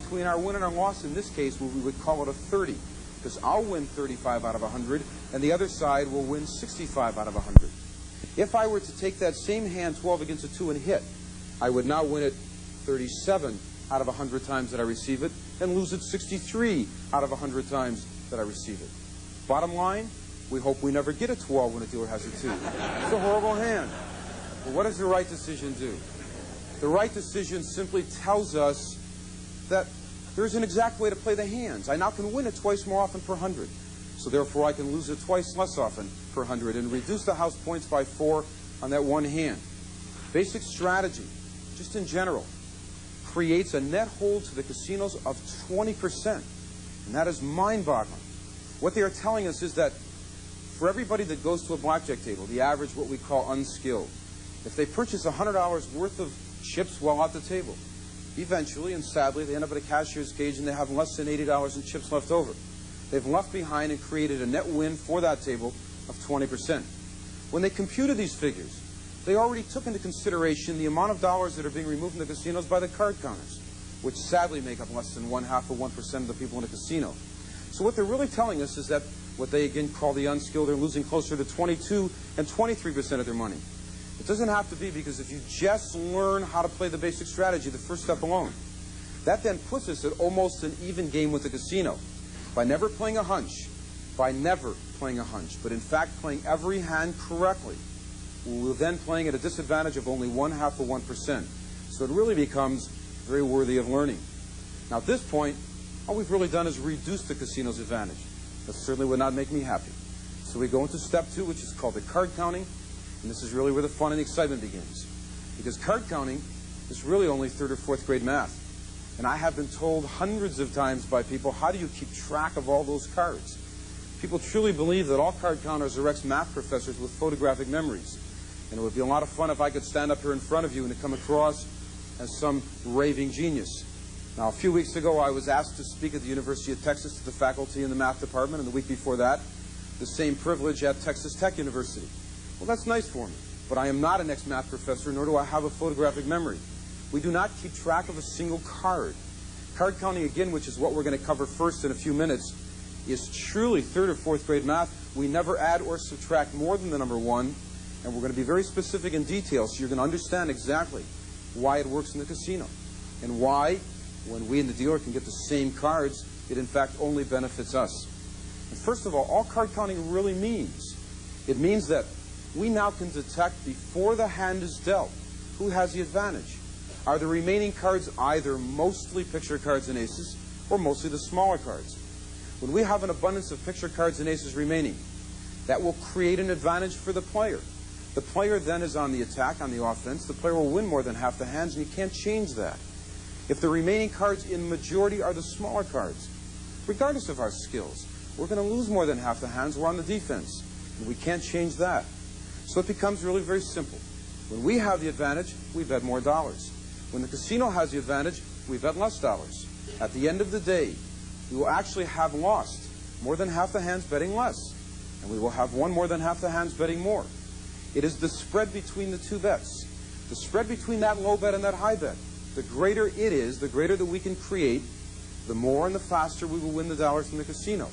between our win and our loss in this case, we would call it a 30, because I'll win 35 out of 100, and the other side will win 65 out of 100. If I were to take that same hand, 12 against a 2, and hit, I would now win it 37 out of 100 times that I receive it, and lose it 63 out of 100 times that I receive it. Bottom line, we hope we never get a 12 when a dealer has a 2. It's a horrible hand. But what does the right decision do? The right decision simply tells us that there's an exact way to play the hands. I now can win it twice more often per 100. So therefore, I can lose it twice less often per 100 and reduce the house points by 4 on that one hand. Basic strategy, just in general, creates a net hold to the casinos of 20%. And that is mind-boggling. What they are telling us is that for everybody that goes to a blackjack table, the average, what we call unskilled, if they purchase $100 worth of chips while at the table, eventually and sadly they end up at a cashier's cage and they have less than $80 in chips left over. They've left behind and created a net win for that table of 20%. When they computed these figures, they already took into consideration the amount of dollars that are being removed from the casinos by the card counters, which sadly make up less than 1/2 of 1% of the people in a casino. So what they're really telling us is that what they again call the unskilled are losing closer to 22 and 23% of their money. It doesn't have to be, because if you just learn how to play the basic strategy, the first step alone, that then puts us at almost an even game with the casino. By never playing a hunch, but in fact playing every hand correctly, we're then playing at a disadvantage of only 1/2 of 1%. So it really becomes very worthy of learning. Now at this point, all we've really done is reduce the casino's advantage. That certainly would not make me happy. So we go into step 2, which is called the card counting. And this is really where the fun and the excitement begins. Because card counting is really only 3rd or 4th grade math. And I have been told hundreds of times by people, how do you keep track of all those cards? People truly believe that all card counters are ex-math professors with photographic memories. And it would be a lot of fun if I could stand up here in front of you and to come across as some raving genius. Now, a few weeks ago, I was asked to speak at the University of Texas to the faculty in the math department, and the week before that, the same privilege at Texas Tech University. Well, that's nice for me, but I am not an ex-math professor, nor do I have a photographic memory. We do not keep track of a single card. Card counting, again, which is what we're going to cover first in a few minutes, is truly 3rd or 4th grade math. We never add or subtract more than the number 1, and we're going to be very specific in detail, so you're going to understand exactly why it works in the casino, and why, when we and the dealer can get the same cards, it in fact only benefits us. And first of all card counting really means, it means that we now can detect before the hand is dealt who has the advantage. Are the remaining cards either mostly picture cards and aces or mostly the smaller cards? When we have an abundance of picture cards and aces remaining, that will create an advantage for the player. The player then is on the attack, on the offense. The player will win more than half the hands, and you can't change that. If the remaining cards in majority are the smaller cards, regardless of our skills, we're going to lose more than half the hands. We're on the defense, and we can't change that. So it becomes really very simple. When we have the advantage, we bet more dollars. When the casino has the advantage, we bet less dollars. At the end of the day, we will actually have lost more than half the hands betting less, and we will have won more than half the hands betting more. It is the spread between the two bets. The spread between that low bet and that high bet. The greater it is, the greater that we can create, the more and the faster we will win the dollars from the casino.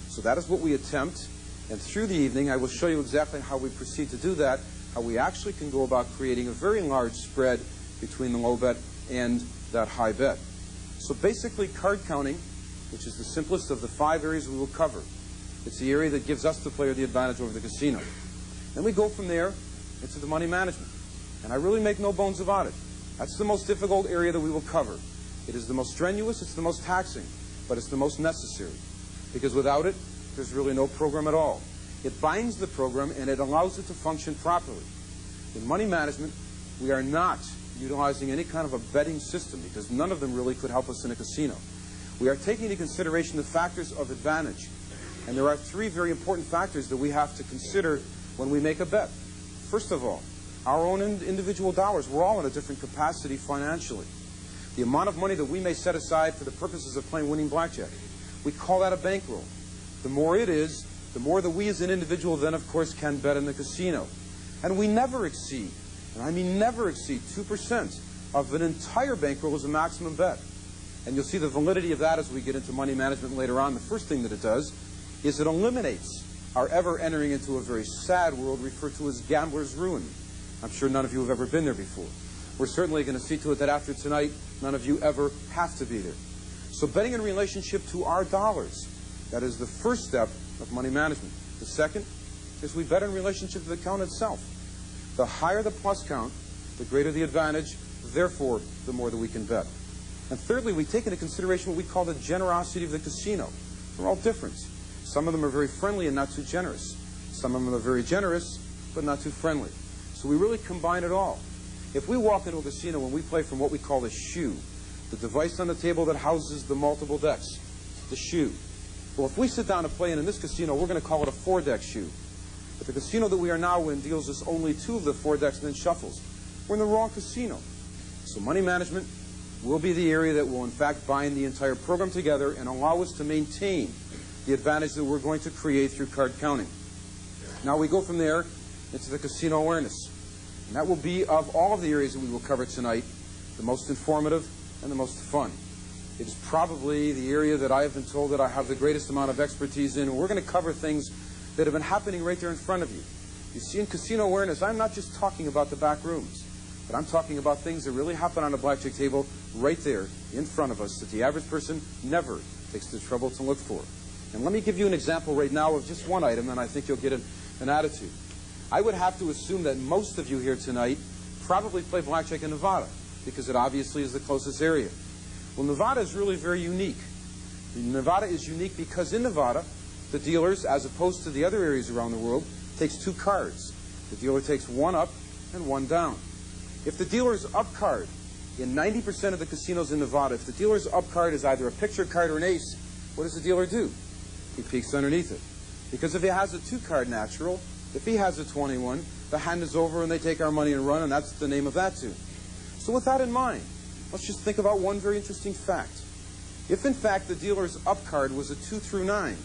So that is what we attempt. And through the evening, I will show you exactly how we proceed to do that, how we actually can go about creating a very large spread between the low bet and that high bet. So basically, card counting, which is the simplest of the 5 areas we will cover, it's the area that gives us, the player, the advantage over the casino. Then we go from there into the money management. And I really make no bones about it. That's the most difficult area that we will cover. It is the most strenuous, it's the most taxing, but it's the most necessary. Because without it, there's really no program at all. It binds the program and it allows it to function properly. In money management, we are not utilizing any kind of a betting system because none of them really could help us in a casino. We are taking into consideration the factors of advantage. And there are 3 very important factors that we have to consider when we make a bet. First of all, our own individual dollars. We're all in a different capacity financially. The amount of money that we may set aside for the purposes of playing winning blackjack, we call that a bankroll. The more it is, the more that we as an individual then, of course, can bet in the casino. And we never exceed, and I mean never exceed, 2% of an entire bankroll as a maximum bet. And you'll see the validity of that as we get into money management later on. The first thing that it does is it eliminates our ever entering into a very sad world referred to as gambler's ruin. I'm sure none of you have ever been there before. We're certainly going to see to it that after tonight, none of you ever have to be there. So betting in relationship to our dollars, that is the first step of money management. The second is we bet in relationship to the count itself. The higher the plus count, the greater the advantage, therefore, the more that we can bet. And thirdly, we take into consideration what we call the generosity of the casino. They're all different. Some of them are very friendly and not too generous. Some of them are very generous, but not too friendly. So we really combine it all. If we walk into a casino and we play from what we call the shoe, the device on the table that houses the multiple decks, the shoe. Well, if we sit down to play in this casino, we're going to call it a 4-deck shoe. But the casino that we are now in deals us only 2 of the 4 decks and then shuffles. We're in the wrong casino. So money management will be the area that will, in fact, bind the entire program together and allow us to maintain the advantage that we're going to create through card counting. Now we go from there into the casino awareness. And that will be, of all of the areas that we will cover tonight, the most informative and the most fun. It is probably the area that I have been told that I have the greatest amount of expertise in. And we're going to cover things that have been happening right there in front of you. You see, in casino awareness, I'm not just talking about the back rooms, but I'm talking about things that really happen on a blackjack table right there in front of us that the average person never takes the trouble to look for. And let me give you an example right now of just one item, and I think you'll get an attitude. I would have to assume that most of you here tonight probably play blackjack in Nevada, because it obviously is the closest area. Well, Nevada is really very unique. Nevada is unique because in Nevada, the dealers, as opposed to the other areas around the world, takes 2 cards. The dealer takes 1 up and 1 down. If the dealer's up card, in 90% of the casinos in Nevada, if the dealer's up card is either a picture card or an ace, what does the dealer do? He peeks underneath it. Because if he has a 2-card natural, if he has a 21, the hand is over and they take our money and run, and that's the name of that tune. So with that in mind, let's just think about one very interesting fact. If in fact the dealer's up card was a 2 through 9,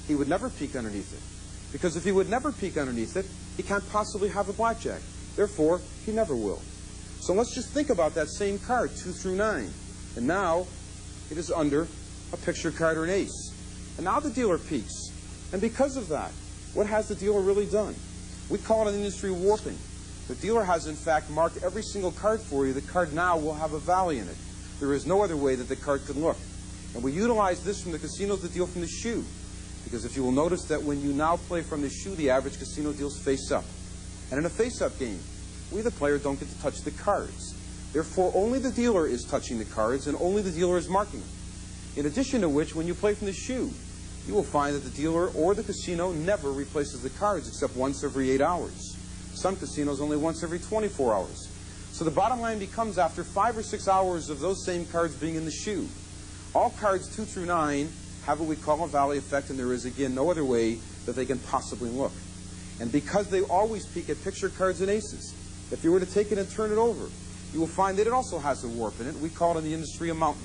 he would never peek underneath it. Because if he would never peek underneath it, he can't possibly have a blackjack. Therefore, he never will. So let's just think about that same card, 2 through 9. And now, it is under a picture card or an ace. And now the dealer peeks. And because of that, what has the dealer really done? We call it in the industry warping. The dealer has, in fact, marked every single card for you. The card now will have a value in it. There is no other way that the card could look. And we utilize this from the casinos that deal from the shoe. Because if you will notice that when you now play from the shoe, the average casino deals face up. And in a face-up game, we, the player, don't get to touch the cards. Therefore, only the dealer is touching the cards, and only the dealer is marking them. In addition to which, when you play from the shoe, you will find that the dealer or the casino never replaces the cards except once every 8 hours. Some casinos only once every 24 hours. So the bottom line becomes, after 5 or 6 hours of those same cards being in the shoe, all cards 2 through 9 have what we call a valley effect, and there is, again, no other way that they can possibly look. And because they always peek at picture cards and aces, if you were to take it and turn it over, you will find that it also has a warp in it. We call it in the industry a mountain.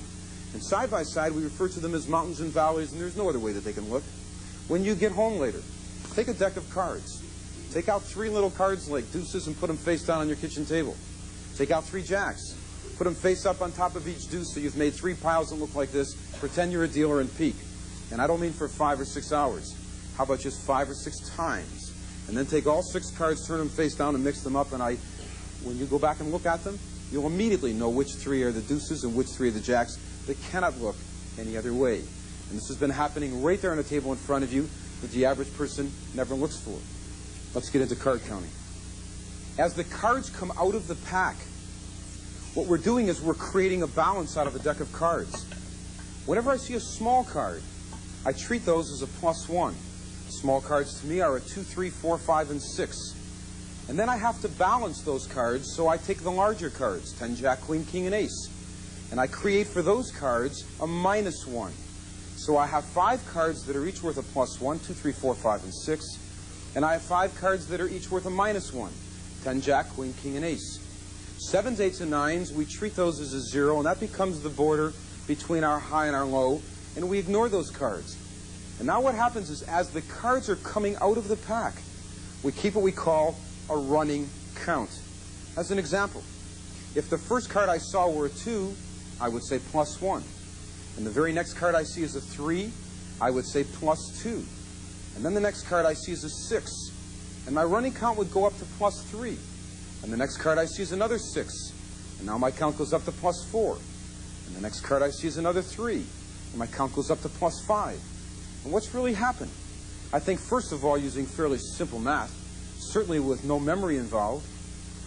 And side by side, we refer to them as mountains and valleys, and there's no other way that they can look. When you get home later, take a deck of cards. Take out 3 little cards like deuces and put them face down on your kitchen table. Take out 3 jacks. Put them face up on top of each deuce so you've made 3 piles that look like this. Pretend you're a dealer and peek. And I don't mean for 5 or 6 hours. How about just 5 or 6 times? And then take all 6 cards, turn them face down, and mix them up. And when you go back and look at them, you'll immediately know which 3 are the deuces and which 3 are the jacks. They cannot look any other way. And this has been happening right there on the table in front of you that the average person never looks for. Let's get into card counting. As the cards come out of the pack, what we're doing is we're creating a balance out of a deck of cards. Whenever I see a small card, I treat those as a +1. Small cards to me are a 2, 3, 4, 5, and 6. And then I have to balance those cards, so I take the larger cards, 10, Jack, Queen, King, and Ace. And I create for those cards a -1. So I have 5 cards that are each worth a +1, 2, 3, 4, 5, and 6. And I have 5 cards that are each worth a -1, 10, Jack, Queen, King, and Ace. 7s, 8s, and 9s, we treat those as a 0, and that becomes the border between our high and our low, and we ignore those cards. And now what happens is, as the cards are coming out of the pack, we keep what we call a running count. As an example, if the first card I saw were a 2, I would say +1. And the very next card I see is a 3, I would say +2. And then the next card I see is a 6, and my running count would go up to +3. And the next card I see is another 6, and now my count goes up to +4. And the next card I see is another 3, and my count goes up to +5. And what's really happened? I think, first of all, using fairly simple math, certainly with no memory involved,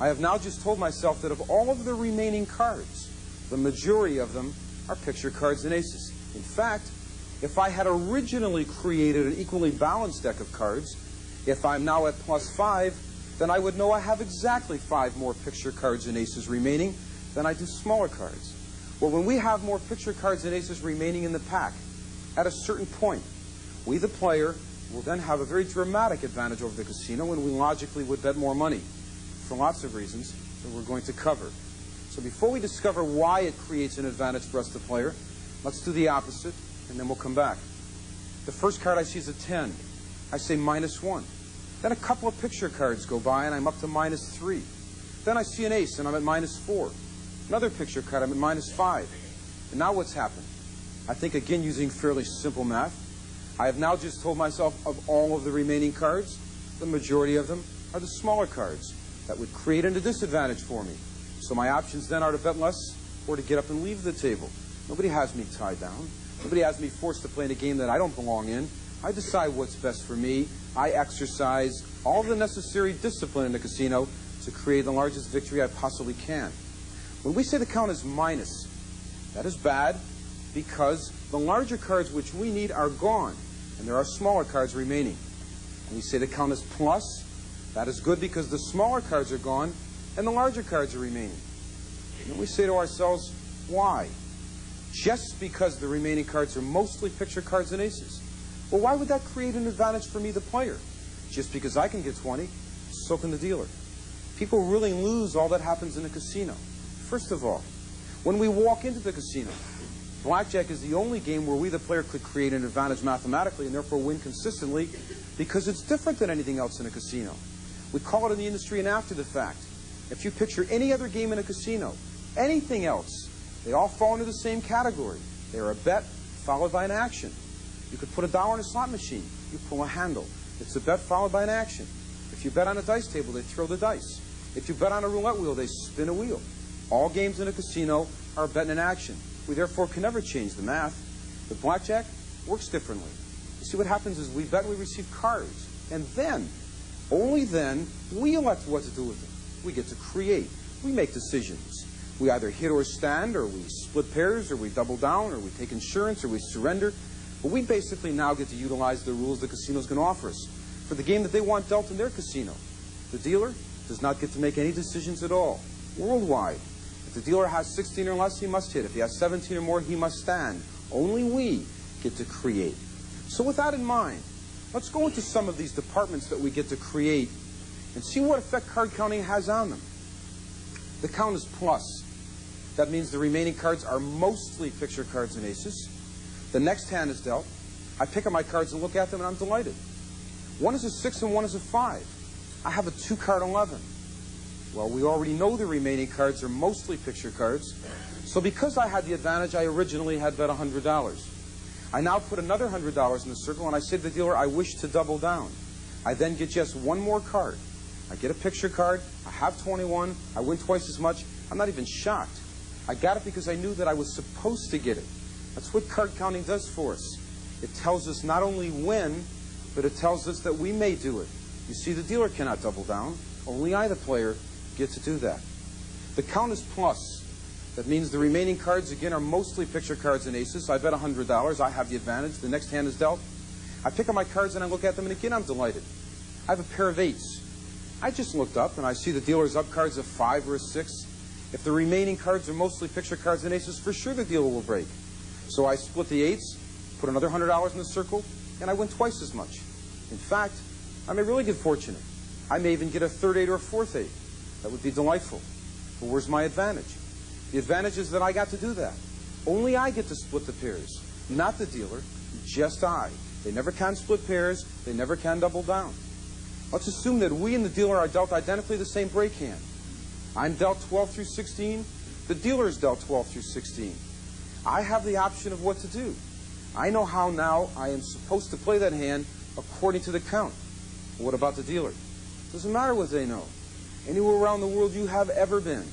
I have now just told myself that of all of the remaining cards, the majority of them are picture cards and aces. In fact, if I had originally created an equally balanced deck of cards, if I'm now at +5, then I would know I have exactly 5 more picture cards and aces remaining than I do smaller cards. Well, when we have more picture cards and aces remaining in the pack, at a certain point, we, the player, will then have a very dramatic advantage over the casino, and we logically would bet more money for lots of reasons that we're going to cover. So before we discover why it creates an advantage for us, the player, let's do the opposite, and then we'll come back. The first card I see is a 10. I say -1. Then a couple of picture cards go by, and I'm up to -3. Then I see an ace, and I'm at -4. Another picture card, I'm at -5. And now what's happened? I think, again, using fairly simple math, I have now just told myself of all of the remaining cards, the majority of them are the smaller cards. That would create a disadvantage for me. So my options then are to bet less or to get up and leave the table. Nobody has me tied down. Nobody has me forced to play in a game that I don't belong in. I decide what's best for me. I exercise all the necessary discipline in the casino to create the largest victory I possibly can. When we say the count is minus, that is bad because the larger cards which we need are gone, and there are smaller cards remaining. And we say the count is plus, that is good because the smaller cards are gone and the larger cards are remaining. And then we say to ourselves, why? Just because the remaining cards are mostly picture cards and aces. Well, why would that create an advantage for me, the player? Just because I can get 20, so can the dealer. People really lose all that happens in a casino. First of all, when we walk into the casino, Blackjack is the only game where we, the player, could create an advantage mathematically and therefore win consistently because it's different than anything else in a casino. We call it in the industry an after the fact. If you picture any other game in a casino, anything else, they all fall into the same category. They're a bet followed by an action. You could put $1 in a slot machine. You pull a handle. It's a bet followed by an action. If you bet on a dice table, they throw the dice. If you bet on a roulette wheel, they spin a wheel. All games in a casino are a bet and an action. We therefore can never change the math. But Blackjack works differently. You see, what happens is we bet and we receive cards. And then, only then, we elect what to do with them. We get to create. We make decisions. We either hit or stand, or we split pairs, or we double down, or we take insurance, or we surrender. But we basically now get to utilize the rules the casino's going to offer us for the game that they want dealt in their casino. The dealer does not get to make any decisions at all. Worldwide, if the dealer has 16 or less, he must hit. If he has 17 or more, he must stand. Only we get to create. So with that in mind, let's go into some of these departments that we get to create and see what effect card counting has on them. The count is plus. That means the remaining cards are mostly picture cards and aces. The next hand is dealt. I pick up my cards and look at them, and I'm delighted. One is a 6 and one is a 5. I have a 2-card 11. Well, we already know the remaining cards are mostly picture cards. So because I had the advantage, I originally had bet $100. I now put another $100 in the circle, and I say to the dealer, I wish to double down. I then get just one more card. I get a picture card. I have 21. I win twice as much. I'm not even shocked. I got it because I knew that I was supposed to get it. That's what card counting does for us. It tells us not only when, but it tells us that we may do it. You see, the dealer cannot double down. Only I, the player, get to do that. The count is plus. That means the remaining cards, again, are mostly picture cards and aces. I bet $100. I have the advantage. The next hand is dealt. I pick up my cards and I look at them, and again, I'm delighted. I have a pair of 8s. I just looked up, and I see the dealer's up cards of 5 or a 6. If the remaining cards are mostly picture cards and aces, for sure the dealer will break. So I split the 8s, put another $100 in the circle, and I win twice as much. In fact, I may really get fortunate. I may even get a third 8 or a fourth 8. That would be delightful. But where's my advantage? The advantage is that I got to do that. Only I get to split the pairs, not the dealer, just I. They never can split pairs. They never can double down. Let's assume that we and the dealer are dealt identically the same break hand. I'm dealt 12 through 16. The dealer is dealt 12 through 16. I have the option of what to do. I know how now I am supposed to play that hand according to the count. What about the dealer? Doesn't matter what they know. Anywhere around the world you have ever been,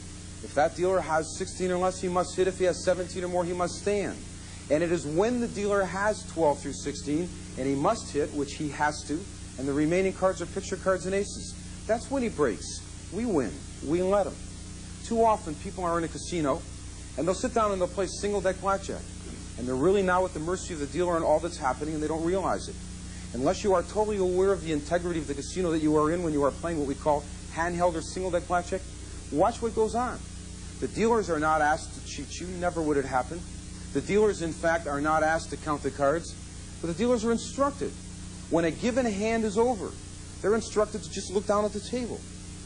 if that dealer has 16 or less, he must hit. If he has 17 or more, he must stand. And it is when the dealer has 12 through 16, and he must hit, which he has to, and the remaining cards are picture cards and aces. That's when he breaks. We win. We let him. Too often, people are in a casino, and they'll sit down and they'll play single-deck blackjack. And they're really now at the mercy of the dealer and all that's happening, and they don't realize it. Unless you are totally aware of the integrity of the casino that you are in when you are playing what we call handheld or single-deck blackjack, watch what goes on. The dealers are not asked to cheat you. Never would it happen. The dealers, in fact, are not asked to count the cards, but the dealers are instructed. When a given hand is over, they're instructed to just look down at the table.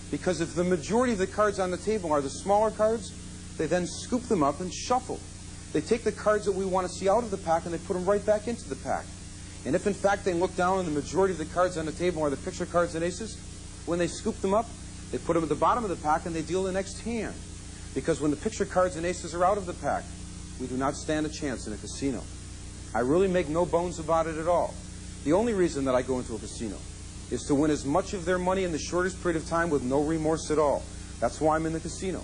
Because if the majority of the cards on the table are the smaller cards, they then scoop them up and shuffle. They take the cards that we want to see out of the pack and they put them right back into the pack. And if, in fact, they look down and the majority of the cards on the table are the picture cards and aces, when they scoop them up, they put them at the bottom of the pack and they deal the next hand. Because when the picture cards and aces are out of the pack, we do not stand a chance in a casino. I really make no bones about it at all. The only reason that I go into a casino is to win as much of their money in the shortest period of time with no remorse at all. That's why I'm in the casino.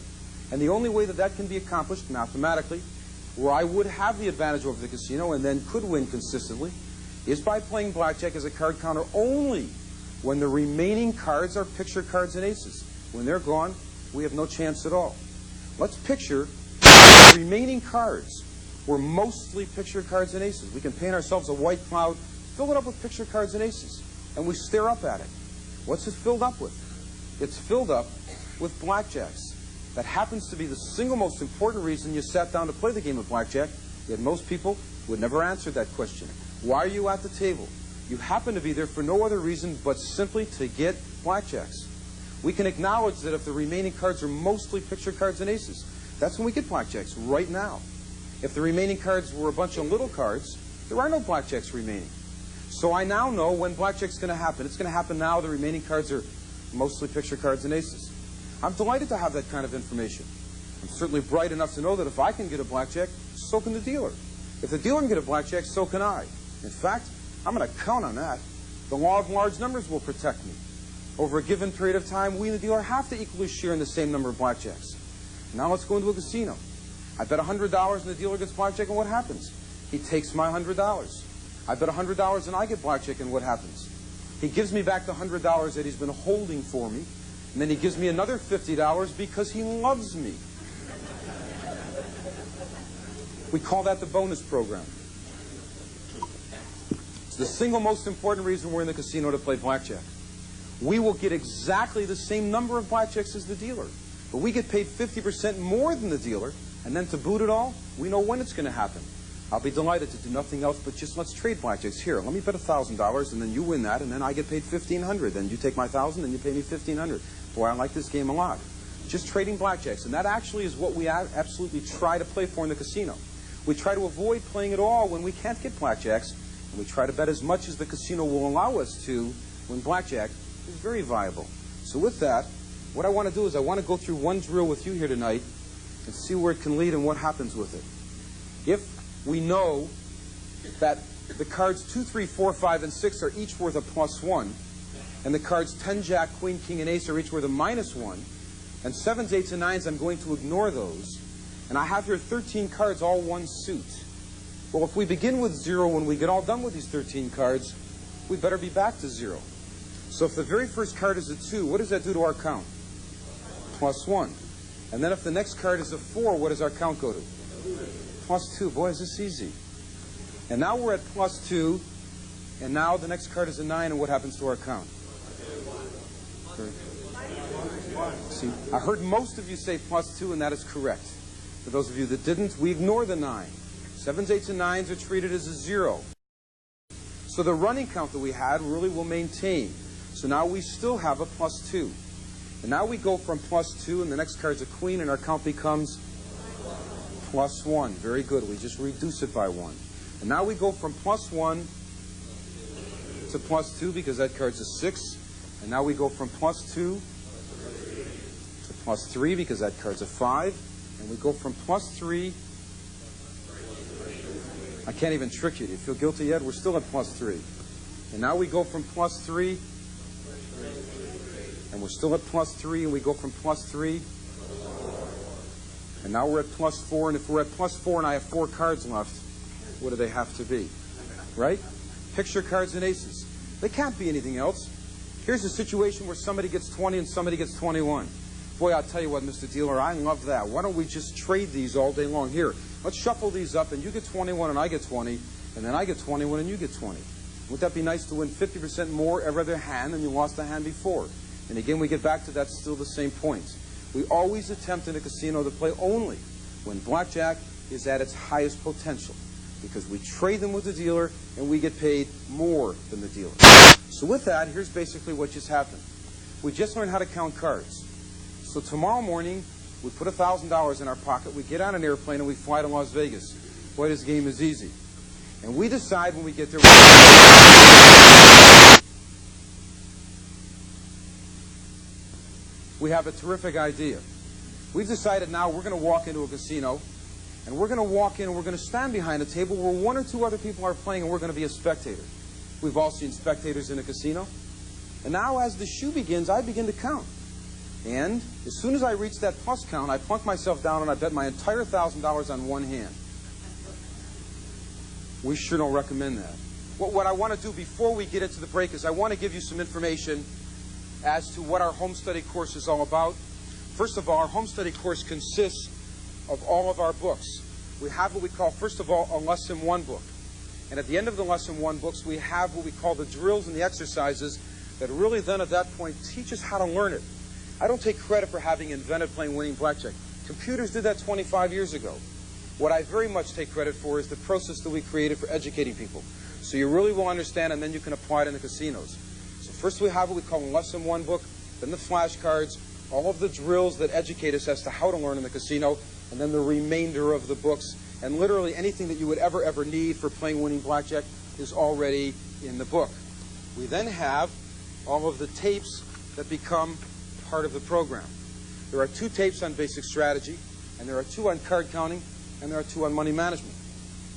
And the only way that that can be accomplished mathematically, where I would have the advantage over the casino and then could win consistently, is by playing blackjack as a card counter only when the remaining cards are picture cards and aces. When they're gone, we have no chance at all. Let's picture the remaining cards were mostly picture cards and aces. We can paint ourselves a white cloud, fill it up with picture cards and aces, and we stare up at it. What's it filled up with? It's filled up with blackjacks. That happens to be the single most important reason you sat down to play the game of blackjack, yet most people would never answer that question. Why are you at the table? You happen to be there for no other reason but simply to get blackjacks. We can acknowledge that if the remaining cards are mostly picture cards and aces, that's when we get blackjacks, right now. If the remaining cards were a bunch of little cards, there are no blackjacks remaining. So I now know when blackjack's going to happen. It's going to happen now. The remaining cards are mostly picture cards and aces. I'm delighted to have that kind of information. I'm certainly bright enough to know that if I can get a blackjack, so can the dealer. If the dealer can get a blackjack, so can I. In fact, I'm going to count on that. The law of large numbers will protect me. Over a given period of time, we and the dealer have to equally share in the same number of blackjacks. Now let's go into a casino. I bet $100 and the dealer gets blackjack, and what happens? He takes my $100. I bet $100 and I get blackjack, and what happens? He gives me back the $100 that he's been holding for me, and then he gives me another $50 because he loves me. We call that the bonus program. It's the single most important reason we're in the casino to play blackjack. We will get exactly the same number of blackjacks as the dealer, but we get paid 50% more than the dealer, and then to boot it all, we know when it's going to happen. I'll be delighted to do nothing else but just let's trade blackjacks. Here, let me bet $1,000, and then you win that, and then I get paid $1,500. Then you take my $1,000, and you pay me $1,500. Boy, I like this game a lot. Just trading blackjacks, and that actually is what we absolutely try to play for in the casino. We try to avoid playing at all when we can't get blackjacks, and we try to bet as much as the casino will allow us to when blackjack is very viable. So with that, what I want to do is I want to go through one drill with you here tonight and see where it can lead and what happens with it. If we know that the cards 2, 3, 4, 5, and 6 are each worth a +1, and the cards 10, Jack, Queen, King, and Ace are each worth a -1, and 7s, 8s, and 9s, I'm going to ignore those, and I have here 13 cards, all one suit. Well, if we begin with 0 when we get all done with these 13 cards, we better be back to 0. So if the very first card is a 2, what does that do to our count? +1. And then if the next card is a 4, what does our count go to? +2. Boy, is this easy. And now we're at +2, and now the next card is a 9, and what happens to our count? See, I heard most of you say +2, and that is correct. For those of you that didn't, we ignore the 9. 7s, 8s, and 9s are treated as a 0. So the running count that we had really will maintain. So now we still have a +2. And now we go from +2, and the next card's a queen, and our count becomes +1. Very good. We just reduce it by 1. And now we go from +1 to +2 because that card's a 6. And now we go from +2 to +3 because that card's a 5. And we go from +3 I can't even trick you. Do you feel guilty yet? We're still at +3. And now we go from +3, and we're still at +3, and we go from +3, and now we're at +4, and if we're at +4 and I have 4 cards left, what do they have to be? Right? Picture cards and aces. They can't be anything else. Here's a situation where somebody gets 20 and somebody gets 21. Boy, I'll tell you what, Mr. Dealer, I love that. Why don't we just trade these all day long? Here, let's shuffle these up, and you get 21 and I get 20, and then I get 21 and you get 20. Wouldn't that be nice to win 50% more every other hand than you lost a hand before? And again, we get back to that, still the same point. We always attempt in a casino to play only when blackjack is at its highest potential, because we trade them with the dealer and we get paid more than the dealer. So with that, here's basically what just happened. We just learned how to count cards. So tomorrow morning, we put $1,000 in our pocket, we get on an airplane, and we fly to Las Vegas. Boy, this game is easy. And we decide when we get there... We have a terrific idea. We've decided now we're going to walk into a casino, and we're going to walk in and we're going to stand behind a table where 1 or 2 other people are playing, and we're going to be a spectator. We've all seen spectators in a casino. And now as the shoe begins, I begin to count. And as soon as I reach that plus count, I plunk myself down and I bet my entire $1,000 on one hand. We sure don't recommend that. What I want to do before we get into the break is I want to give you some information as to what our home study course is all about. First of all, our home study course consists of all of our books. We have what we call, first of all, a Lesson 1 book. And at the end of the Lesson 1 books, we have what we call the drills and the exercises that really then at that point teach us how to learn it. I don't take credit for having invented playing winning blackjack. Computers did that 25 years ago. What I very much take credit for is the process that we created for educating people. So you really will understand, and then you can apply it in the casinos. So first we have what we call a Lesson 1 book, then the flashcards, all of the drills that educate us as to how to learn in the casino, and then the remainder of the books. And literally anything that you would ever need for playing winning blackjack is already in the book. We then have all of the tapes that become part of the program. There are 2 tapes on basic strategy, and there are 2 on card counting, and there are 2 on money management.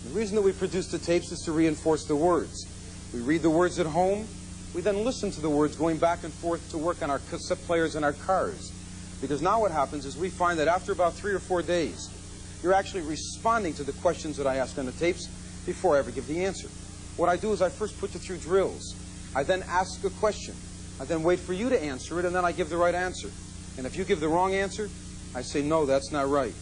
The reason that we produce the tapes is to reinforce the words. We read the words at home. We then listen to the words going back and forth to work on our cassette players and our cars. Because now what happens is we find that after about 3 or 4 days, you're actually responding to the questions that I ask on the tapes before I ever give the answer. What I do is I first put you through drills. I then ask a question. I then wait for you to answer it, and then I give the right answer. And if you give the wrong answer, I say, no, that's not right.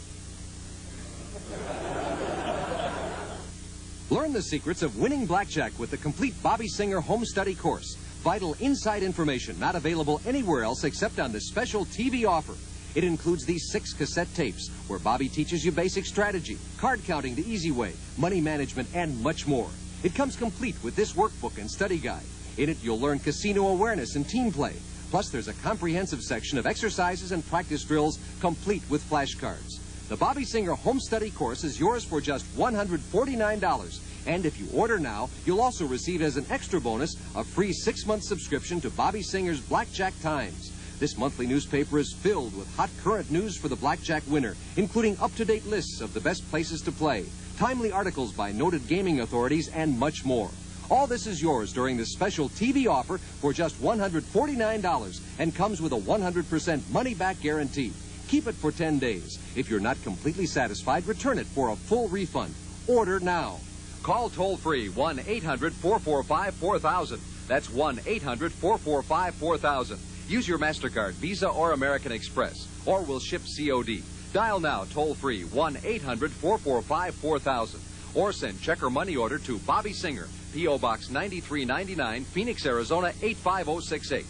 Learn the secrets of winning blackjack with the complete Bobby Singer home study course. Vital inside information not available anywhere else except on this special TV offer. It includes these 6 cassette tapes where Bobby teaches you basic strategy, card counting the easy way, money management, and much more. It comes complete with this workbook and study guide. In it, you'll learn casino awareness and team play. Plus, there's a comprehensive section of exercises and practice drills complete with flashcards. The Bobby Singer home study course is yours for just $149. And if you order now, you'll also receive as an extra bonus a free 6-month subscription to Bobby Singer's Blackjack Times. This monthly newspaper is filled with hot current news for the blackjack winner, including up-to-date lists of the best places to play, timely articles by noted gaming authorities, and much more. All this is yours during this special TV offer for just $149 and comes with a 100% money-back guarantee. Keep it for 10 days. If you're not completely satisfied, return it for a full refund. Order now. Call toll-free 1-800-445-4000. That's 1-800-445-4000. Use your MasterCard, Visa, or American Express, or we'll ship COD. Dial now toll-free 1-800-445-4000. Or send check or money order to Bobby Singer, P.O. Box 9399, Phoenix, Arizona 85068.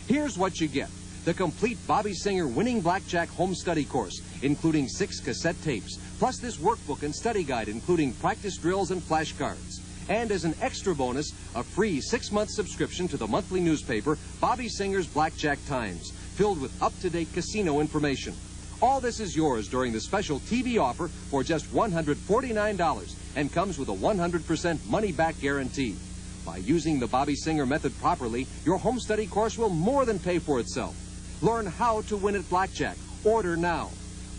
Here's what you get. The complete Bobby Singer Winning Blackjack Home Study Course, including 6 cassette tapes, plus this workbook and study guide, including practice drills and flashcards. And as an extra bonus, a free 6-month subscription to the monthly newspaper, Bobby Singer's Blackjack Times, filled with up-to-date casino information. All this is yours during the special TV offer for just $149 and comes with a 100% money-back guarantee. By using the Bobby Singer method properly, your home study course will more than pay for itself. Learn how to win at blackjack. Order now.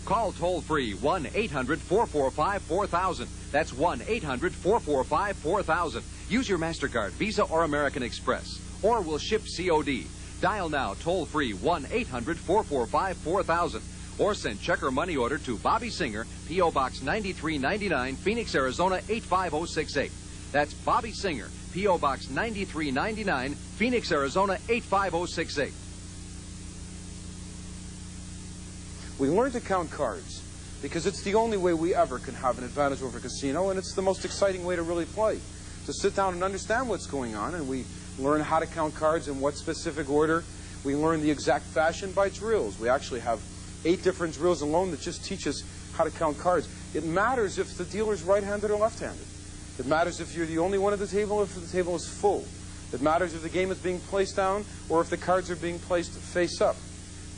Call toll-free 1-800-445-4000. That's 1-800-445-4000. Use your MasterCard, Visa, or American Express. Or we'll ship COD. Dial now toll-free 1-800-445-4000. Or send check or money order to Bobby Singer, P.O. Box 9399, Phoenix, Arizona 85068. That's Bobby Singer, P.O. Box 9399, Phoenix, Arizona 85068. We learn to count cards because it's the only way we ever can have an advantage over a casino, and it's the most exciting way to really play. To sit down and understand what's going on, and we learn how to count cards in what specific order. We learn the exact fashion by drills. We actually have 8 different drills alone that just teach us how to count cards. It matters if the dealer's right-handed or left-handed. It matters if you're the only one at the table or if the table is full. It matters if the game is being placed down or if the cards are being placed face up.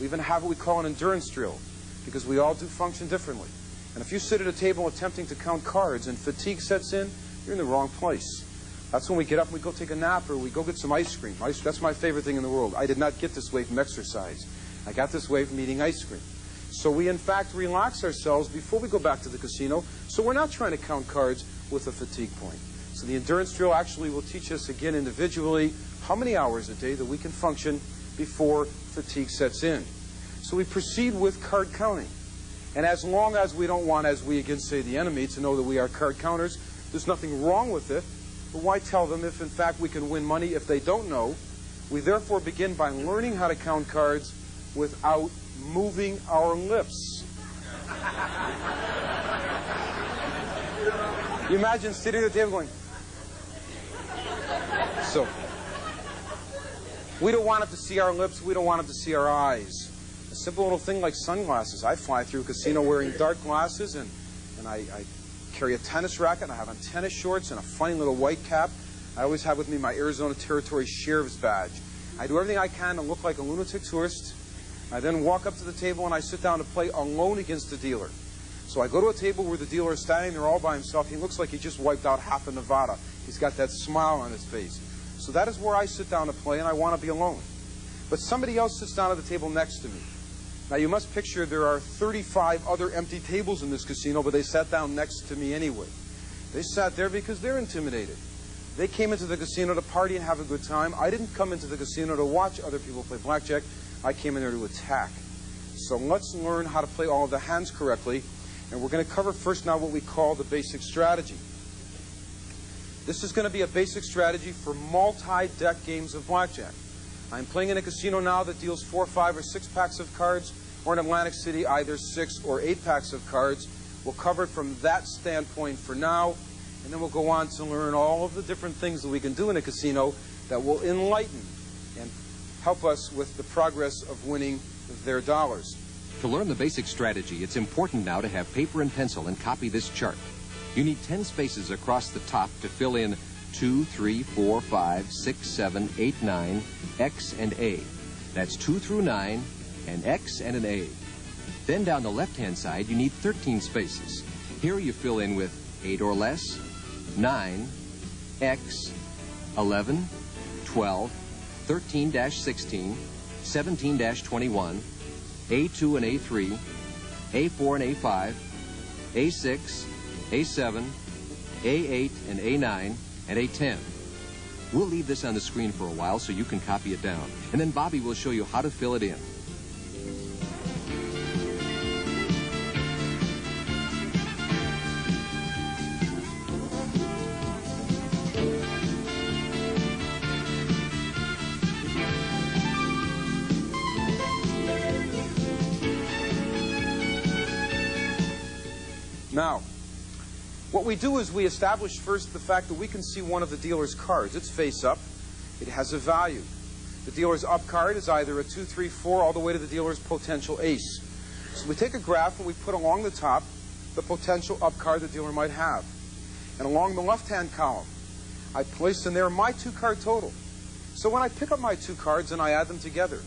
We even have what we call an endurance drill, because we all do function differently. And if you sit at a table attempting to count cards and fatigue sets in, you're in the wrong place. That's when we get up and we go take a nap or we go get some ice cream. That's my favorite thing in the world. I did not get this way from exercise. I got this way from eating ice cream. So we, in fact, relax ourselves before we go back to the casino, so we're not trying to count cards with a fatigue point. So the endurance drill actually will teach us again individually how many hours a day that we can function before fatigue sets in. So we proceed with card counting. And as long as we don't want, as we again say, the enemy to know that we are card counters, there's nothing wrong with it. But why tell them if, in fact, we can win money if they don't know? We therefore begin by learning how to count cards without moving our lips. You imagine sitting at the table going... So, we don't want them to see our lips. We don't want them to see our eyes. A simple little thing like sunglasses. I fly through a casino wearing dark glasses, and I carry a tennis racket, and I have on tennis shorts and a funny little white cap. I always have with me my Arizona Territory Sheriff's badge. I do everything I can to look like a lunatic tourist. I then walk up to the table and I sit down to play alone against the dealer. So I go to a table where the dealer is standing there all by himself. He looks like he just wiped out half of Nevada. He's got that smile on his face. So that is where I sit down to play, and I want to be alone. But somebody else sits down at the table next to me. Now, you must picture there are 35 other empty tables in this casino, but they sat down next to me anyway. They sat there because they're intimidated. They came into the casino to party and have a good time. I didn't come into the casino to watch other people play blackjack. I came in there to attack. So let's learn how to play all of the hands correctly. And we're going to cover first now what we call the basic strategy. This is going to be a basic strategy for multi-deck games of blackjack. I'm playing in a casino now that deals 4, 5, or 6 packs of cards, or in Atlantic City, either 6 or 8 packs of cards. We'll cover it from that standpoint for now, and then we'll go on to learn all of the different things that we can do in a casino that will enlighten and help us with the progress of winning their dollars. To learn the basic strategy, it's important now to have paper and pencil and copy this chart. You need 10 spaces across the top to fill in 2, 3, 4, 5, 6, 7, 8, 9, X and A. That's 2 through 9, an X and an A. Then down the left-hand side, you need 13 spaces. Here you fill in with 8 or less, 9, X, 11, 12, 13-16, 17-21, A2 and A3, A4 and A5, A6, A7, A8 and A9, and A10. We'll leave this on the screen for a while so you can copy it down. And then Bobby will show you how to fill it in. Now, what we do is we establish first the fact that we can see one of the dealer's cards. It's face up. It has a value. The dealer's up card is either a 2, 3, 4, all the way to the dealer's potential ace. So we take a graph and we put along the top the potential up card the dealer might have. And along the left-hand column, I place in there my 2-card total. So when I pick up my 2 cards and I add them together,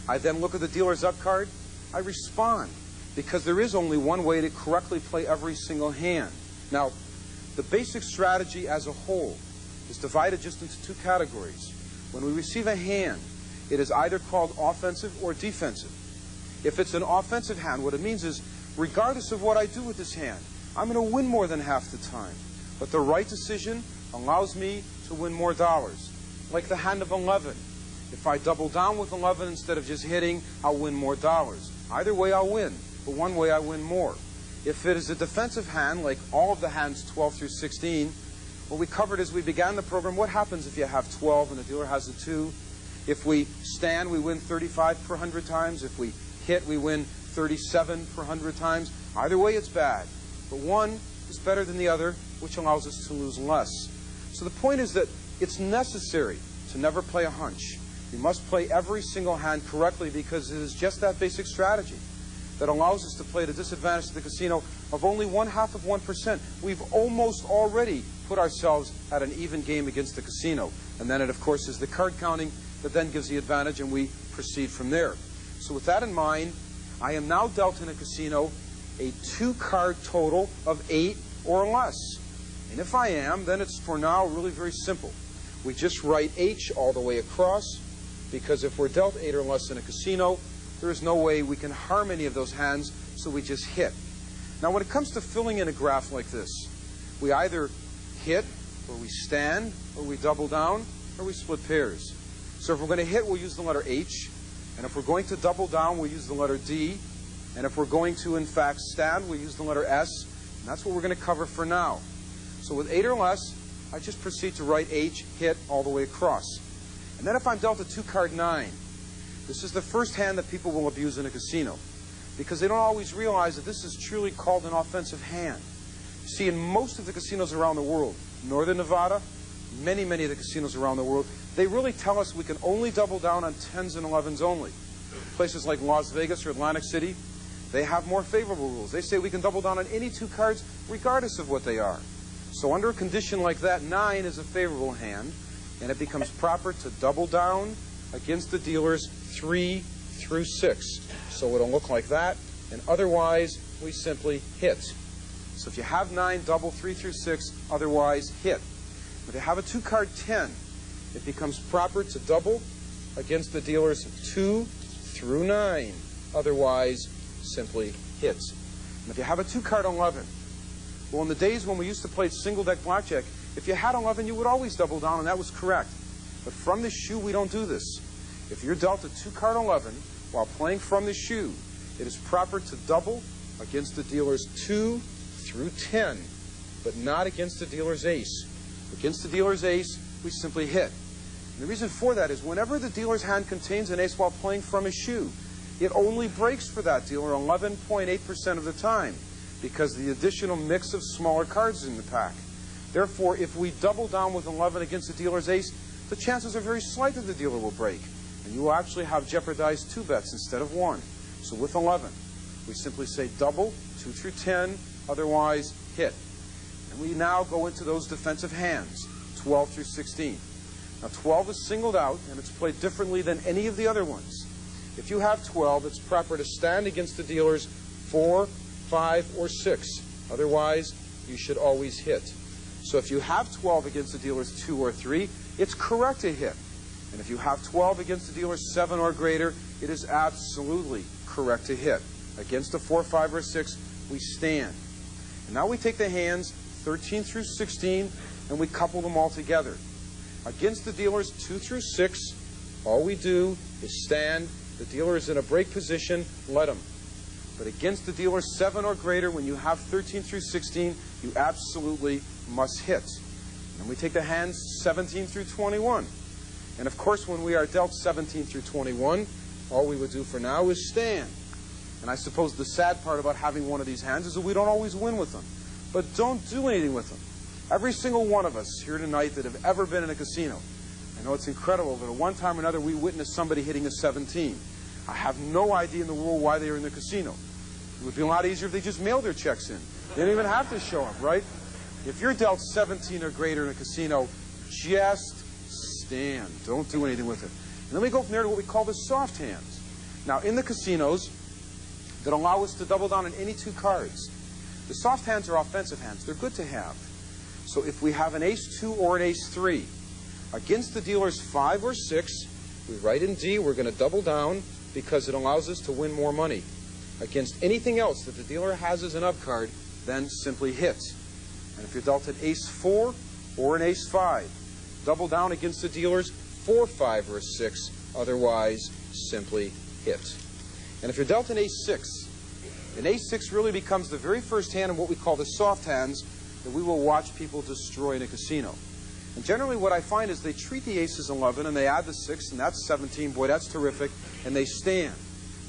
I then look at the dealer's up card. I respond, because there is only one way to correctly play every single hand. Now, the basic strategy as a whole is divided just into 2 categories. When we receive a hand, it is either called offensive or defensive. If it's an offensive hand, what it means is regardless of what I do with this hand, I'm going to win more than half the time. But the right decision allows me to win more dollars. Like the hand of 11. If I double down with 11 instead of just hitting, I'll win more dollars. Either way, I'll win. But one way, I win more. If it is a defensive hand, like all of the hands 12 through 16, what we covered as we began the program, what happens if you have 12 and the dealer has a 2? If we stand, we win 35 per 100 times. If we hit, we win 37 per 100 times. Either way, it's bad. But one is better than the other, which allows us to lose less. So the point is that it's necessary to never play a hunch. You must play every single hand correctly because it is just that basic strategy that allows us to play at a disadvantage to the casino of only 0.5%. We've almost already put ourselves at an even game against the casino. And then it, of course, is the card counting that then gives the advantage, and we proceed from there. So with that in mind, I am now dealt in a casino a 2-card total of 8 or less. And if I am, then it's for now really very simple. We just write H all the way across, because if we're dealt 8 or less in a casino, there is no way we can harm any of those hands, so we just hit. Now, when it comes to filling in a graph like this, we either hit, or we stand, or we double down, or we split pairs. So if we're going to hit, we'll use the letter H. And if we're going to double down, we'll use the letter D. And if we're going to, in fact, stand, we'll use the letter S. And that's what we're going to cover for now. So with 8 or less, I just proceed to write H, hit, all the way across. And then if I'm dealt a 2-card 9, this is the first hand that people will abuse in a casino, because they don't always realize that this is truly called an offensive hand. You see, in most of the casinos around the world, Northern Nevada, many of the casinos around the world, they really tell us we can only double down on 10s and 11s only. Places like Las Vegas or Atlantic City, they have more favorable rules. They say we can double down on any 2 cards regardless of what they are. So under a condition like that, 9 is a favorable hand, and it becomes proper to double down against the dealers 3 through 6. So it'll look like that, and otherwise we simply hit. So if you have 9, double 3 through 6, otherwise hit. If you have a 2-card 10, it becomes proper to double against the dealers 2 through 9, otherwise simply hit. And if you have a 2-card 11, well, in the days when we used to play single-deck blackjack, if you had 11, you would always double down, and that was correct. But from the shoe, we don't do this. If you're dealt a 2-card 11 while playing from the shoe, it is proper to double against the dealer's 2 through 10, but not against the dealer's ace. Against the dealer's ace, we simply hit. And the reason for that is whenever the dealer's hand contains an ace while playing from a shoe, it only breaks for that dealer 11.8% of the time, because the additional mix of smaller cards is in the pack. Therefore, if we double down with 11 against the dealer's ace, the chances are very slight that the dealer will break. And you will actually have jeopardized 2 bets instead of 1. So with 11, we simply say double, 2 through 10, otherwise hit. And we now go into those defensive hands, 12 through 16. Now 12 is singled out, and it's played differently than any of the other ones. If you have 12, it's proper to stand against the dealers 4, 5, or 6. Otherwise, you should always hit. So if you have 12 against the dealers 2 or 3, it's correct to hit. And if you have 12 against the dealers 7 or greater, it is absolutely correct to hit. Against a 4, 5, or 6, we stand. And now we take the hands 13 through 16, and we couple them all together. Against the dealers 2 through 6, all we do is stand. The dealer is in a break position, let him. But against the dealer 7 or greater, when you have 13 through 16, you absolutely must hit. And we take the hands 17 through 21. And of course, when we are dealt 17 through 21, all we would do for now is stand. And I suppose the sad part about having one of these hands is that we don't always win with them. But don't do anything with them. Every single one of us here tonight that have ever been in a casino, I know it's incredible, but at one time or another we witnessed somebody hitting a 17. I have no idea in the world why they were in the casino. It would be a lot easier if they just mailed their checks in. They didn't even have to show up, right? If you're dealt 17 or greater in a casino, just stand. Don't do anything with it. And then we go from there to what we call the soft hands. Now, in the casinos that allow us to double down on any 2 cards, the soft hands are offensive hands. They're good to have. So if we have an ace-2 or an ace-3, against the dealer's 5 or 6, we write in D, we're going to double down because it allows us to win more money. against anything else that the dealer has as an up card, then simply hit. And if you're dealt an ace-4 or an ace-5, double down against the dealer's 4-5 or a 6, otherwise simply hit. And if you're dealt an ace-6 really becomes the very first hand in what we call the soft hands that we will watch people destroy in a casino. And generally what I find is they treat the ace as 11 and they add the 6, and that's 17. Boy, that's terrific. And they stand.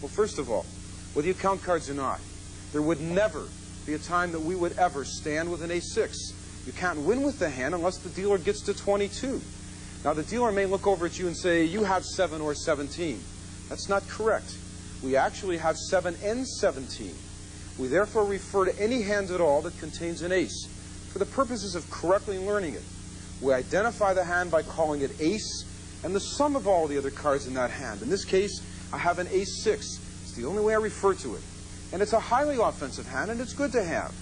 Well, first of all, whether you count cards or not, there would never be a time that we would ever stand with an ace-6. You can't win with the hand unless the dealer gets to 22. Now, the dealer may look over at you and say, you have 7 or 17. That's not correct. We actually have 7 and 17. We therefore refer to any hand at all that contains an ace. For the purposes of correctly learning it, we identify the hand by calling it ace and the sum of all the other cards in that hand. In this case, I have an ace-6. It's the only way I refer to it. And it's a highly offensive hand, and it's good to have.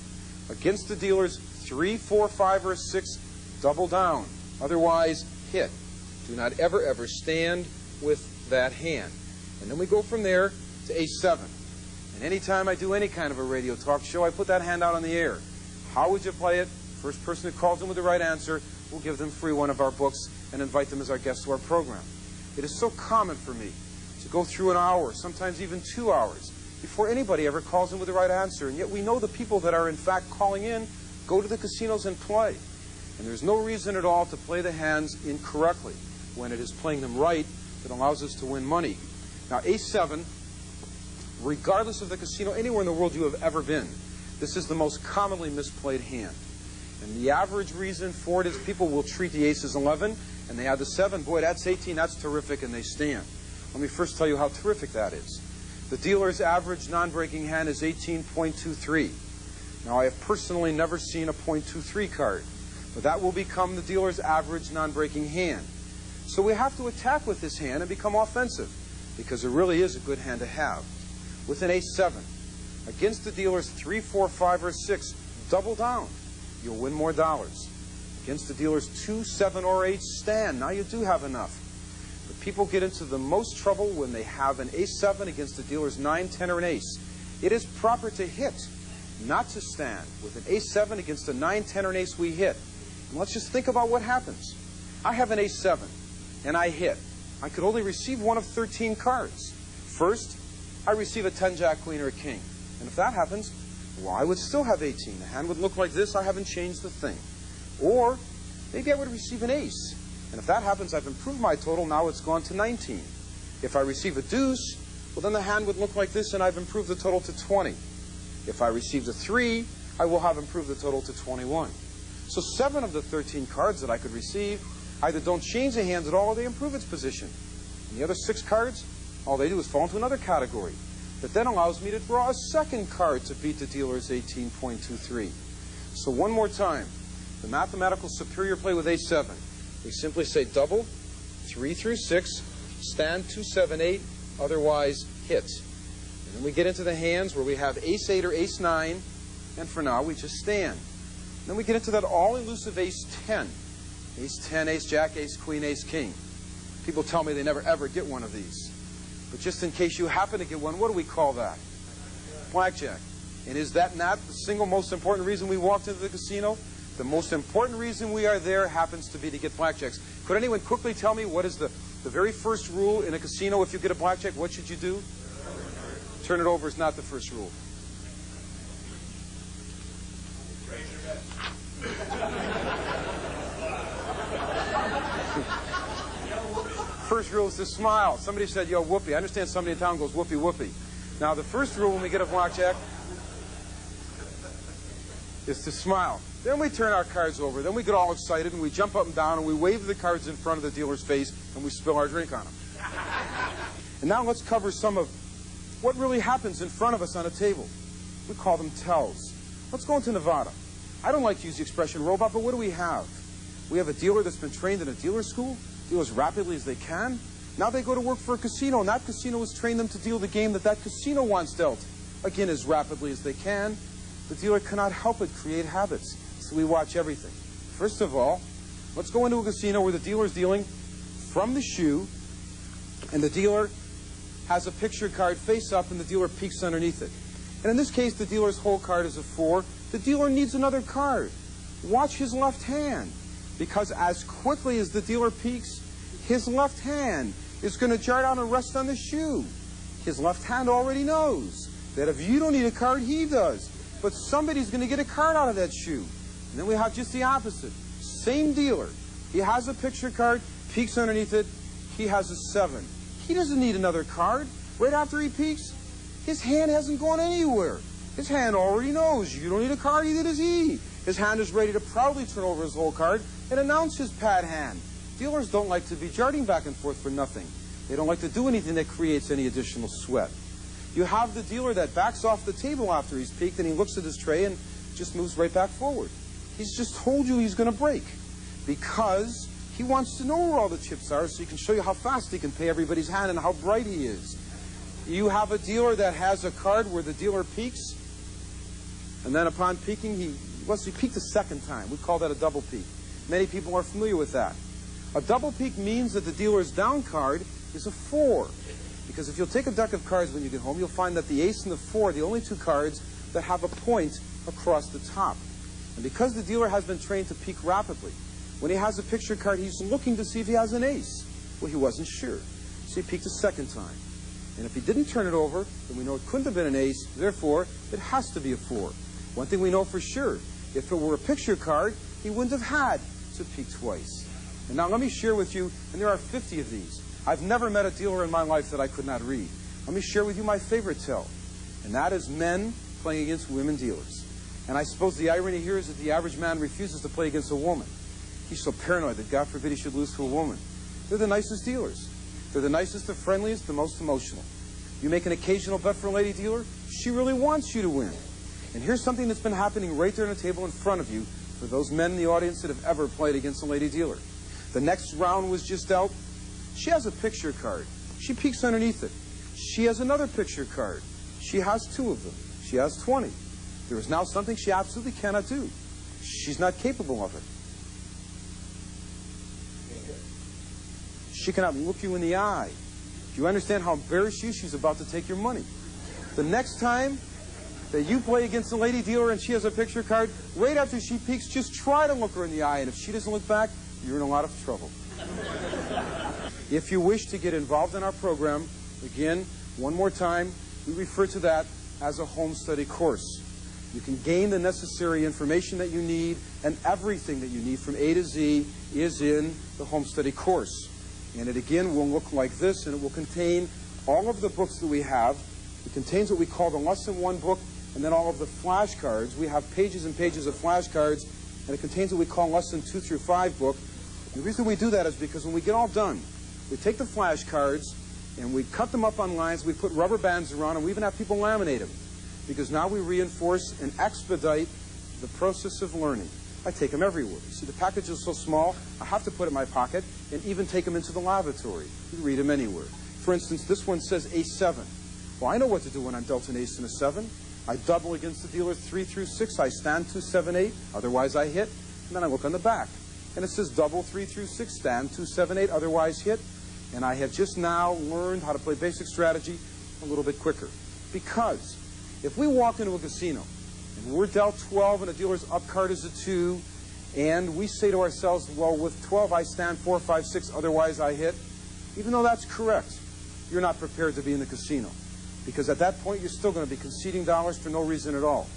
Against the dealer's 3, 4, 5, or 6, double down. Otherwise, hit. Do not ever, ever stand with that hand. And then we go from there to ace-7. And anytime I do any kind of a radio talk show, I put that hand out on the air. How would you play it? First person who calls in with the right answer, we'll give them free one of our books and invite them as our guest to our program. It is so common for me to go through an hour, sometimes even 2 hours, before anybody ever calls in with the right answer. And yet we know the people that are in fact calling in go to the casinos and play. And there's no reason at all to play the hands incorrectly when it is playing them right that allows us to win money. Now, ace-7, regardless of the casino, anywhere in the world you have ever been, this is the most commonly misplayed hand. And the average reason for it is people will treat the ace as 11, and they add the 7. Boy, that's 18, that's terrific, and they stand. Let me first tell you how terrific that is. The dealer's average non-breaking hand is 18.23. Now, I have personally never seen a .23 card, but that will become the dealer's average non-breaking hand. So we have to attack with this hand and become offensive, because it really is a good hand to have. With an ace-7, against the dealer's 3, 4, 5, or 6, double down. You'll win more dollars. Against the dealer's 2, 7, or 8, stand. Now you do have enough. But people get into the most trouble when they have an ace-7 against the dealer's 9, 10, or an ace. It is proper to hit, not to stand. With an ace-7 against a 9, 10, or an ace, we hit. And let's just think about what happens. I have an ace-7, and I hit. I could only receive one of 13 cards. First, I receive a 10, jack, queen, or a king. And if that happens, well, I would still have 18. The hand would look like this. I haven't changed the thing. Or maybe I would receive an ace. And if that happens, I've improved my total. Now it's gone to 19. If I receive a deuce, well, then the hand would look like this, and I've improved the total to 20. If I received a 3, I will have improved the total to 21. So 7 of the 13 cards that I could receive either don't change the hand at all or they improve its position. And the other 6 cards, all they do is fall into another category. That then allows me to draw a second card to beat the dealer's 18.23. So one more time, the mathematical superior play with ace-7. We simply say double, 3 through 6, stand 2, 7, 8, otherwise hit. And then we get into the hands where we have ace-8 or ace-9, and for now we just stand. And then we get into that all-elusive ace-10. Ace-10, ace-jack, ace-queen, ace-king. People tell me they never ever get one of these. But just in case you happen to get one, what do we call that? Blackjack. And is that not the single most important reason we walked into the casino? The most important reason we are there happens to be to get blackjacks. Could anyone quickly tell me what is the very first rule in a casino if you get a blackjack? What should you do? Turn it over is not the first rule. First rule is to smile. Somebody said, yo, whoopee. I understand somebody in town goes whoopee, whoopee. Now, the first rule when we get a blackjack is to smile. Then we turn our cards over. Then we get all excited, and we jump up and down, and we wave the cards in front of the dealer's face, and we spill our drink on them. And now let's cover some of what really happens in front of us on a table. We call them tells. Let's go into Nevada. I don't like to use the expression robot, but what do we have? We have a dealer that's been trained in a dealer school, deal as rapidly as they can. Now they go to work for a casino, and that casino has trained them to deal the game that that casino wants dealt, again, as rapidly as they can. The dealer cannot help but create habits, so we watch everything. First of all, let's go into a casino where the dealer is dealing from the shoe, and the dealer has a picture card face up and the dealer peeks underneath it. And in this case, the dealer's whole card is a 4. The dealer needs another card. Watch his left hand, because as quickly as the dealer peeks, his left hand is going to jar down and rest on the shoe. His left hand already knows that if you don't need a card, he does. But somebody's going to get a card out of that shoe. And then we have just the opposite. Same dealer. He has a picture card, peeks underneath it. He has a 7. He doesn't need another card. Right after he peeks, his hand hasn't gone anywhere. His hand already knows you don't need a card, either does he. His hand is ready to proudly turn over his whole card and announce his pad hand. Dealers don't like to be darting back and forth for nothing. They don't like to do anything that creates any additional sweat. You have the dealer that backs off the table after he's peeked and he looks at his tray and just moves right back forward. He's just told you he's going to break because he wants to know where all the chips are so he can show you how fast he can pay everybody's hand and how bright he is. You have a dealer that has a card where the dealer peeks, and then upon peeking, once he peeked a second time. We call that a double peek. Many people are familiar with that. A double peek means that the dealer's down card is a 4. Because if you'll take a deck of cards when you get home, you'll find that the ace and the 4 are the only 2 cards that have a point across the top. And because the dealer has been trained to peek rapidly, when he has a picture card, he's looking to see if he has an ace. Well, he wasn't sure. So he peeked a second time. And if he didn't turn it over, then we know it couldn't have been an ace. Therefore, it has to be a 4. One thing we know for sure, if it were a picture card, he wouldn't have had to peek twice. And now let me share with you, and there are 50 of these. I've never met a dealer in my life that I could not read. Let me share with you my favorite tell, and that is men playing against women dealers. And I suppose the irony here is that the average man refuses to play against a woman. He's so paranoid that God forbid he should lose to a woman. They're the nicest dealers. They're the nicest, the friendliest, the most emotional. You make an occasional bet for a lady dealer, she really wants you to win. And here's something that's been happening right there on the table in front of you for those men in the audience that have ever played against a lady dealer. The next round was just out. She has a picture card. She peeks underneath it. She has another picture card. She has 2 of them. She has 20. There is now something she absolutely cannot do. She's not capable of it. She cannot look you in the eye. Do you understand how embarrassed she's about to take your money? The next time that you play against a lady dealer and she has a picture card, right after she peeks, just try to look her in the eye. And if she doesn't look back, you're in a lot of trouble. If you wish to get involved in our program, again, one more time, we refer to that as a home study course. You can gain the necessary information that you need, and everything that you need from A to Z is in the home study course. And it again will look like this, and it will contain all of the books that we have. It contains what we call the Lesson 1 book, and then all of the flashcards. We have pages and pages of flashcards, and it contains what we call Lesson 2 through 5 book. And the reason we do that is because when we get all done, we take the flashcards, and we cut them up on lines, we put rubber bands around, and we even have people laminate them. Because now we reinforce and expedite the process of learning. I take them everywhere. You see, the package is so small, I have to put it in my pocket and even take them into the lavatory. You can read them anywhere. For instance, this one says A7. Well, I know what to do when I'm dealt an ace and a 7. I double against the dealer 3 through 6. I stand 2, 7, 8. Otherwise, I hit. And then I look on the back. And it says double 3 through 6. Stand 2, 7, 8. Otherwise, hit. And I have just now learned how to play basic strategy a little bit quicker. Because if we walk into a casino and we're dealt 12 and a dealer's up card is a 2, and we say to ourselves, well, with 12 I stand 4, 5, 6, otherwise I hit, even though that's correct, you're not prepared to be in the casino. Because at that point, you're still going to be conceding dollars for no reason at all.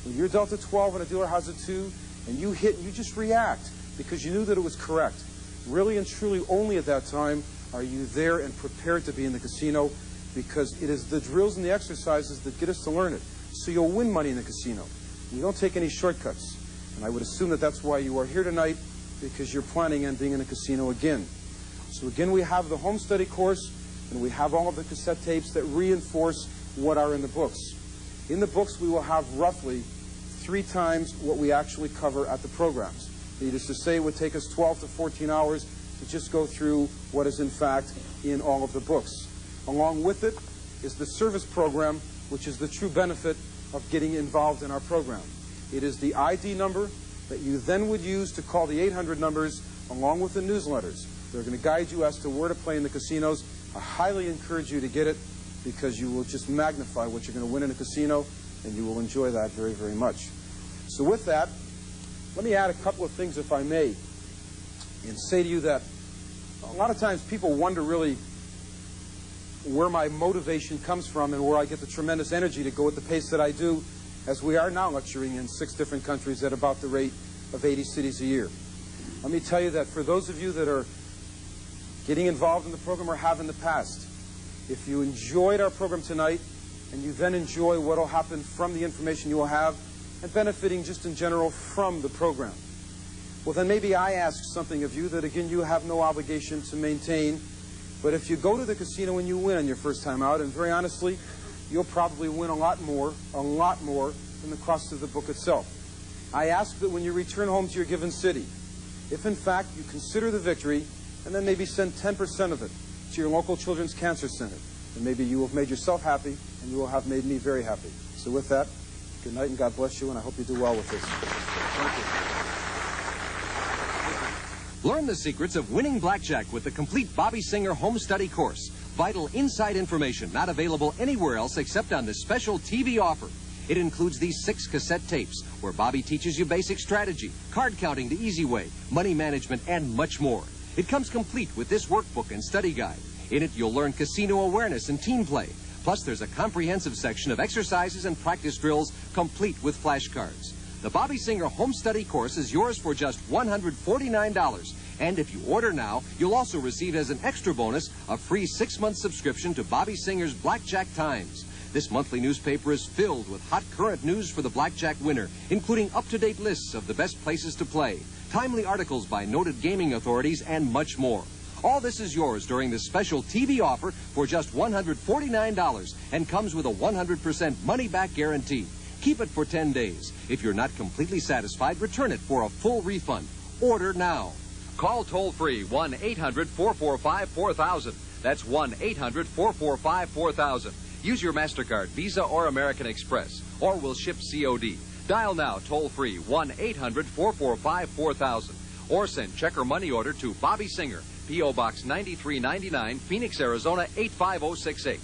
When you're dealt a 12 and a dealer has a 2, and you hit, you just react because you knew that it was correct. Really and truly only at that time are you there and prepared to be in the casino, because it is the drills and the exercises that get us to learn it. So you'll win money in the casino. You don't take any shortcuts. And I would assume that that's why you are here tonight, because you're planning on being in a casino again. So again, we have the home study course, and we have all of the cassette tapes that reinforce what are in the books. In the books, we will have roughly 3 times what we actually cover at the programs. Needless to say, it would take us 12 to 14 hours to just go through what is in fact in all of the books. Along with it is the service program, which is the true benefit of getting involved in our program. It is the ID number that you then would use to call the 800 numbers along with the newsletters. They're going to guide you as to where to play in the casinos. I highly encourage you to get it. because you will just magnify what you're going to win in a casino, and you will enjoy that very, very much. So with that, let me add a couple of things, if I may, and say to you that a lot of times people wonder really where my motivation comes from and where I get the tremendous energy to go at the pace that I do, as we are now lecturing in 6 different countries at about the rate of 80 cities a year. Let me tell you that for those of you that are getting involved in the program or have in the past, if you enjoyed our program tonight and you then enjoy what will happen from the information you will have and benefiting just in general from the program, well, then maybe I ask something of you that, again, you have no obligation to maintain. But if you go to the casino and you win on your first time out, and very honestly, you'll probably win a lot more than the cost of the book itself. I ask that when you return home to your given city, if in fact you consider the victory, and then maybe send 10% of it to your local children's cancer center, then maybe you will have made yourself happy, and you will have made me very happy. So with that, good night and God bless you, and I hope you do well with this. Thank you. Learn the secrets of winning blackjack with the complete Bobby Singer home study course. Vital inside information not available anywhere else except on this special TV offer. It includes these 6 cassette tapes where Bobby teaches you basic strategy, card counting the easy way, money management, and much more. It comes complete with this workbook and study guide. In it, you'll learn casino awareness and team play. Plus, there's a comprehensive section of exercises and practice drills complete with flashcards. The Bobby Singer home study course is yours for just $149. And if you order now, you'll also receive as an extra bonus a free 6-month subscription to Bobby Singer's Blackjack Times. This monthly newspaper is filled with hot current news for the blackjack winner, including up-to-date lists of the best places to play, timely articles by noted gaming authorities, and much more. All this is yours during this special TV offer for just $149 and comes with a 100% money-back guarantee. Keep it for 10 days. If you're not completely satisfied, return it for a full refund. Order now. Call toll-free 1-800-445-4000. That's 1-800-445-4000. Use your MasterCard, Visa, or American Express, or we'll ship COD. Dial now toll-free 1-800-445-4000. Or send check or money order to Bobby Singer, P.O. Box 9399, Phoenix, Arizona 85068.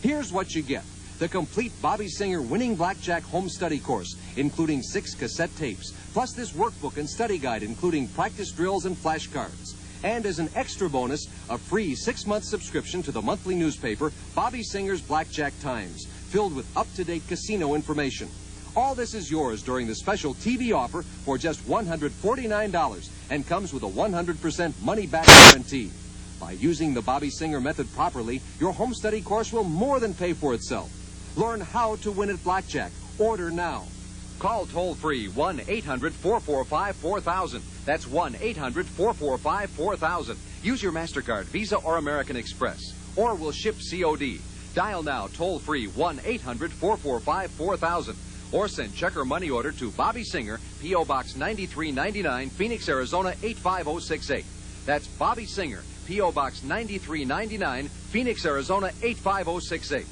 Here's what you get. The complete Bobby Singer winning blackjack home study course, including 6 cassette tapes, plus this workbook and study guide, including practice drills and flashcards. And as an extra bonus, a free 6-month subscription to the monthly newspaper, Bobby Singer's Blackjack Times, filled with up-to-date casino information. All this is yours during the special TV offer for just $149 and comes with a 100% money-back guarantee. By using the Bobby Singer method properly, your home study course will more than pay for itself. Learn how to win at blackjack. Order now. Call toll-free 1-800-445-4000. That's 1-800-445-4000. Use your MasterCard, Visa, or American Express, or we'll ship COD. Dial now toll-free 1-800-445-4000. Or send check or money order to Bobby Singer, P.O. Box 9399, Phoenix, Arizona 85068. That's Bobby Singer, P.O. Box 9399, Phoenix, Arizona 85068.